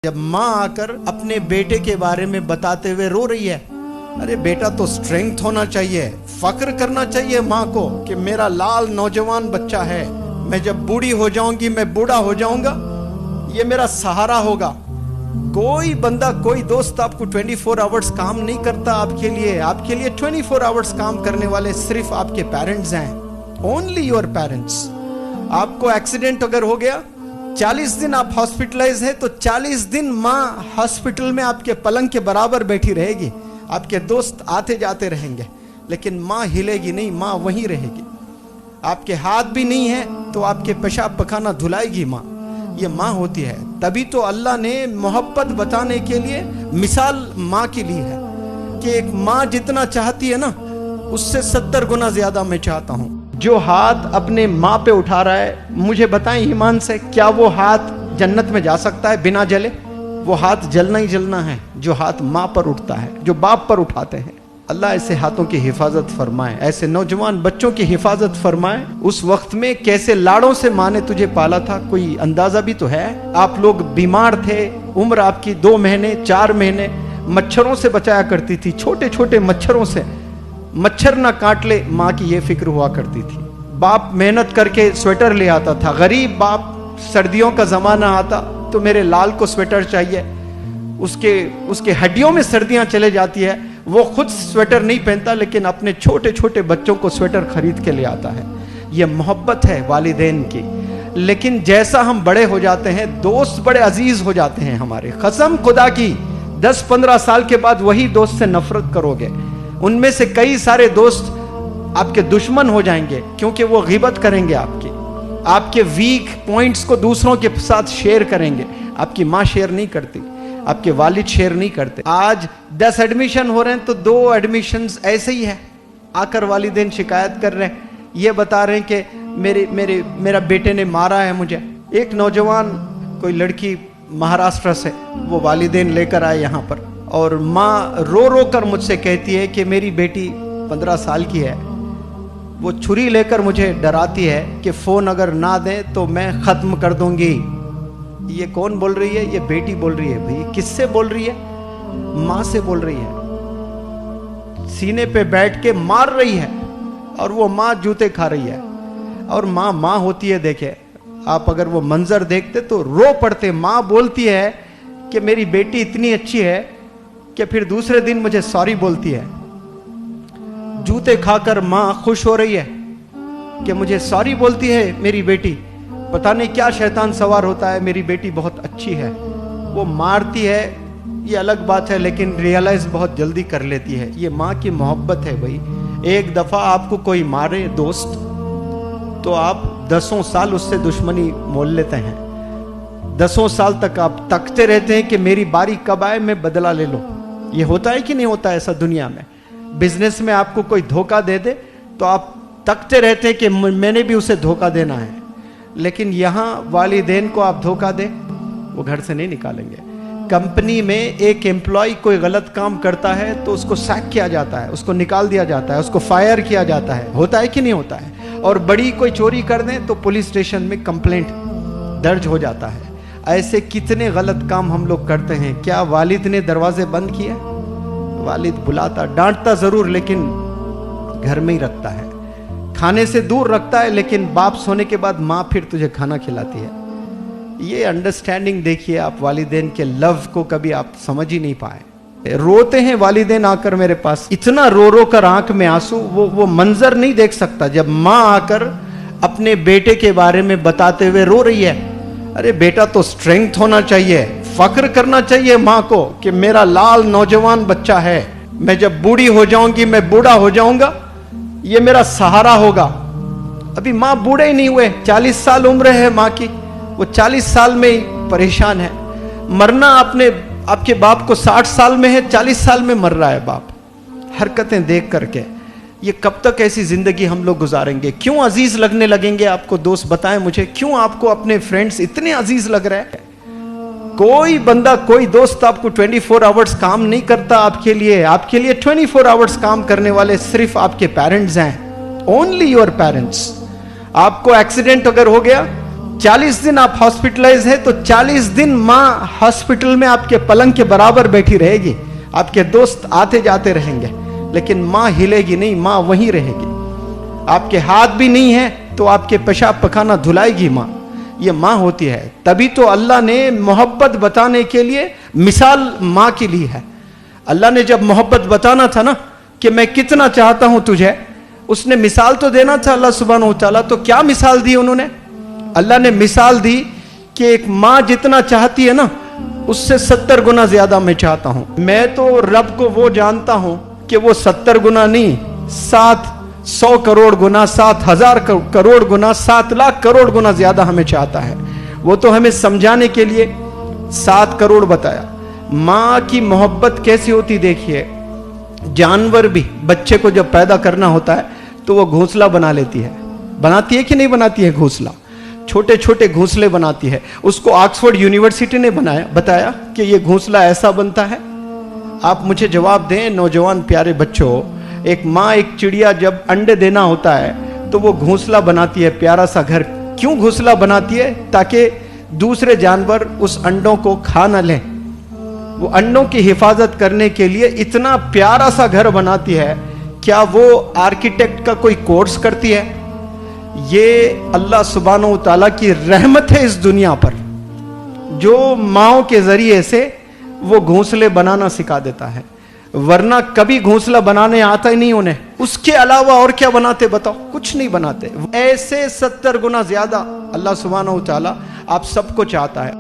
जब माँ आकर अपने बेटे के बारे में बताते हुए रो रही है, अरे बेटा तो स्ट्रेंथ होना चाहिए, फक्र करना चाहिए माँ को कि मेरा लाल नौजवान बच्चा है, मैं जब बूढ़ी हो जाऊंगी, मैं बूढ़ा हो जाऊंगा, ये मेरा सहारा होगा। कोई बंदा, कोई दोस्त आपको 24 आवर्स काम नहीं करता आपके लिए 24 आवर्स काम करने वाले सिर्फ आपके पेरेंट्स हैं, ओनली योर पेरेंट्स। आपको एक्सीडेंट अगर हो गया, 40 दिन आप हॉस्पिटलाइज है, तो 40 दिन माँ हॉस्पिटल में आपके पलंग के बराबर बैठी रहेगी। आपके दोस्त आते जाते रहेंगे, लेकिन माँ हिलेगी नहीं, माँ वहीं रहेगी। आपके हाथ भी नहीं है तो आपके पेशाब पखाना धुलाएगी माँ। ये माँ होती है। तभी तो अल्लाह ने मोहब्बत बताने के लिए मिसाल माँ की ली है कि एक माँ जितना चाहती है ना, उससे 70 गुना ज्यादा मैं चाहता हूँ। जो हाथ अपने माँ पे उठा रहा है, मुझे बताएं ईमान से, क्या वो हाथ जन्नत में जा सकता है बिना जले? वो हाथ जलना ही जलना है जो हाथ माँ पर उठता है, जो बाप पर उठाते हैं। अल्लाह ऐसे हाथों की हिफाजत फरमाए, ऐसे नौजवान बच्चों की हिफाजत फरमाए। उस वक्त में कैसे लाड़ों से माँ ने तुझे पाला था, कोई अंदाजा भी तो है। आप लोग बीमार थे, उम्र आपकी 2 महीने 4 महीने, मच्छरों से बचाया करती थी, छोटे छोटे मच्छरों से, मच्छर ना काट ले, माँ की ये फिक्र हुआ करती थी। बाप मेहनत करके स्वेटर ले आता था, गरीब बाप, सर्दियों का जमाना आता तो मेरे लाल को स्वेटर चाहिए, उसके हड्डियों में सर्दियां चले जाती है, वो खुद स्वेटर नहीं पहनता, लेकिन अपने छोटे छोटे बच्चों को स्वेटर खरीद के ले आता है। ये मोहब्बत है वालिदैन की। लेकिन जैसा हम बड़े हो जाते हैं, दोस्त बड़े अजीज हो जाते हैं हमारे। कसम खुदा की, 10-15 साल के बाद वही दोस्त से नफरत करोगे। उनमें से कई सारे दोस्त आपके दुश्मन हो जाएंगे, क्योंकि वो गिबत करेंगे आपके वीक पॉइंट्स को दूसरों के साथ शेयर करेंगे। आपकी माँ शेयर नहीं करती, आपके वालिद शेयर नहीं करते। आज 10 एडमिशन हो रहे हैं तो 2 एडमिशंस ऐसे ही है, आकर वालिदैन शिकायत कर रहे हैं, ये बता रहे हैं कि मेरा बेटे ने मारा है मुझे। एक नौजवान, कोई लड़की महाराष्ट्र से, वो वालिदैन लेकर आए यहाँ पर, और माँ रो रो कर मुझसे कहती है कि मेरी बेटी 15 साल की है, वो छुरी लेकर मुझे डराती है कि फोन अगर ना दें तो मैं खत्म कर दूंगी। ये कौन बोल रही है? ये बेटी बोल रही है। भाई किससे बोल रही है? माँ से बोल रही है। सीने पे बैठ के मार रही है, और वो माँ जूते खा रही है। और माँ माँ होती है। देखे आप, अगर वो मंजर देखते तो रो पड़ते। माँ बोलती है कि मेरी बेटी इतनी अच्छी है कि फिर दूसरे दिन मुझे सॉरी बोलती है। जूते खाकर माँ खुश हो रही है कि मुझे सॉरी बोलती है मेरी बेटी। पता नहीं क्या शैतान सवार होता है, मेरी बेटी बहुत अच्छी है। वो मारती है, ये अलग बात है, लेकिन रियलाइज बहुत जल्दी कर लेती है। ये माँ की मोहब्बत है भाई। एक दफा आपको कोई मारे दोस्त, तो आप 10 साल उससे दुश्मनी मोल लेते हैं। 10 साल तक आप तकते रहते हैं कि मेरी बारी कब आए, मैं बदला ले लूं। ये होता है कि नहीं होता ऐसा दुनिया में? बिजनेस में आपको कोई धोखा दे दे तो आप तकते रहते हैं कि मैंने भी उसे धोखा देना है। लेकिन यहाँ वालिदैन को आप धोखा दे, वो घर से नहीं निकालेंगे। कंपनी में एक एम्प्लॉय कोई गलत काम करता है तो उसको सैक किया जाता है, उसको निकाल दिया जाता है, उसको फायर किया जाता है। होता है कि नहीं होता है? और बड़ी कोई चोरी कर दें तो पुलिस स्टेशन में कंप्लेंट दर्ज हो जाता है। ऐसे कितने गलत काम हम लोग करते हैं। क्या वालिद ने दरवाजे बंद किए? वालिद बुलाता, डांटता जरूर, लेकिन घर में ही रखता है, खाने से दूर रखता है, लेकिन बाप सोने के बाद माँ फिर तुझे खाना खिलाती है। ये अंडरस्टैंडिंग देखिए आप, वालिदैन के लव को कभी आप समझ ही नहीं पाए। रोते हैं वालिदैन आकर मेरे पास, इतना रो रो कर आंख में आंसू। वो मंजर नहीं देख सकता जब माँ आकर अपने बेटे के बारे में बताते हुए रो रही है, अरे बेटा तो स्ट्रेंथ होना चाहिए, फक्र करना चाहिए माँ को कि मेरा लाल नौजवान बच्चा है, मैं जब बूढ़ी हो जाऊंगी, मैं बूढ़ा हो जाऊंगा, ये मेरा सहारा होगा। अभी माँ बूढ़े ही नहीं हुए, 40 साल उम्र है माँ की, वो 40 साल में ही परेशान है। मरना आपके बाप को 60 साल में है, 40 साल में मर रहा है बाप। हरकतें देख करके ये कब तक ऐसी जिंदगी हम लोग गुजारेंगे? क्यों अजीज लगने लगेंगे आपको दोस्त? बताएं मुझे, क्यों आपको अपने फ्रेंड्स इतने अजीज लग रहे हैं? कोई बंदा, कोई दोस्त आपको 24 आवर्स काम नहीं करता आपके लिए 24 आवर्स काम करने वाले सिर्फ आपके पेरेंट्स हैं, ओनली योर पेरेंट्स। आपको एक्सीडेंट अगर हो गया, 40 दिन आप हॉस्पिटलाइज है तो 40 दिन माँ हॉस्पिटल में आपके पलंग के बराबर बैठी रहेगी, आपके दोस्त आते जाते रहेंगे, लेकिन माँ हिलेगी नहीं, माँ वहीं रहेगी। आपके हाथ भी नहीं है तो आपके पेशाब पखाना धुलाएगी माँ। ये माँ होती है। तभी तो अल्लाह ने मोहब्बत बताने के लिए मिसाल माँ की ली है। अल्लाह ने जब मोहब्बत बताना था ना कि मैं कितना चाहता हूं तुझे, उसने मिसाल तो देना था अल्लाह सुब्हानहू व तआला। तो क्या मिसाल दी उन्होंने? अल्लाह ने मिसाल दी कि एक माँ जितना चाहती है ना, उससे 70 गुना ज्यादा मैं चाहता हूं। मैं तो रब को वो जानता हूं कि वो 70 गुना नहीं, 700 करोड़ गुना, 7,000 करोड़ गुना, 7 लाख करोड़ गुना ज्यादा हमें चाहता है। वो तो हमें समझाने के लिए 7 करोड़ बताया। माँ की मोहब्बत कैसी होती देखिए। जानवर भी बच्चे को जब पैदा करना होता है तो वो घोंसला बना लेती है। बनाती है कि नहीं बनाती है? घोंसला, छोटे छोटे घोंसले बनाती है। उसको ऑक्सफोर्ड यूनिवर्सिटी ने बताया कि ये घोंसला ऐसा बनता है। आप मुझे जवाब दें नौजवान प्यारे बच्चों, एक माँ, एक चिड़िया जब अंडे देना होता है तो वो घोंसला बनाती है, प्यारा सा घर। क्यों घोंसला बनाती है? ताकि दूसरे जानवर उस अंडों को खा न लें। वो अंडों की हिफाजत करने के लिए इतना प्यारा सा घर बनाती है। क्या वो आर्किटेक्ट का कोई कोर्स करती है? ये अल्लाह सुब्हानहू व तआला की रहमत है इस दुनिया पर, जो माओ के जरिए से वो घोंसले बनाना सिखा देता है। वरना कभी घोंसला बनाने आता ही नहीं उन्हें। उसके अलावा और क्या बनाते बताओ? कुछ नहीं बनाते। ऐसे 70 गुना ज्यादा अल्लाह सुब्हानहू व तआला आप सबको चाहता है।